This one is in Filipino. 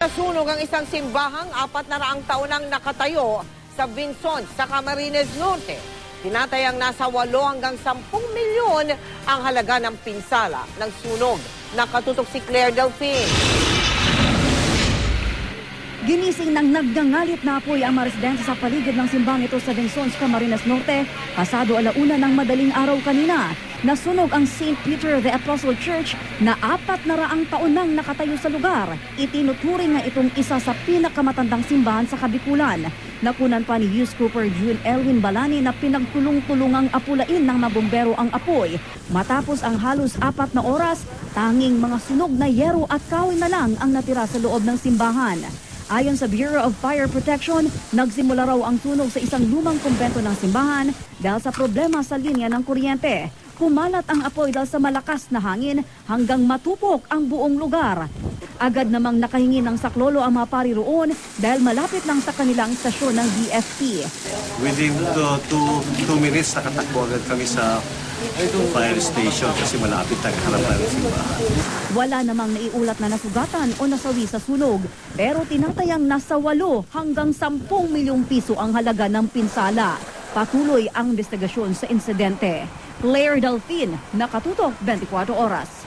Nasunog ang isang simbahang 400 taon nang nakatayo sa Binson sa Camarines Norte. Tinatayang nasa 8 hanggang 10 milyon ang halaga ng pinsala ng sunog. Nakatutok si Claire Delfin. Ginising ng naggangalit na apoy ang mga residente sa paligid ng simbahang ito sa Binson, Camarines Norte. Pasado 1:00 ng madaling araw kanina, nasunog ang St. Peter the Apostle Church na 400 taon nang nakatayo sa lugar. Itinuturing nga itong isa sa pinakamatandang simbahan sa Kabikulan. Nakunan pa ni Youth Trooper June Elwin Balani na pinagtulong-tulungang apulain ng mabombero ang apoy. Matapos ang halos 4 na oras, tanging mga sunog na yero at kahoy na lang ang natira sa loob ng simbahan. Ayon sa Bureau of Fire Protection, nagsimula raw ang sunog sa isang lumang kumbento ng simbahan dahil sa problema sa linya ng kuryente. Kumalat ang apoy dahil sa malakas na hangin hanggang matupok ang buong lugar. Agad namang nakahingi ng saklolo ang mga pari roon dahil malapit lang sa kanilang istasyon ng DFP. Within 2 minutes, nakatakbo agad kami sa fire station kasi malapit ang harapan ng simbahan. Wala namang naiulat na nasugatan o nasawi sa sunog, pero tinatayang nasa 8 hanggang 10 milyong piso ang halaga ng pinsala. Patuloy ang investigasyon sa insidente. Claire Delfin, Nakatutok, 24 Oras.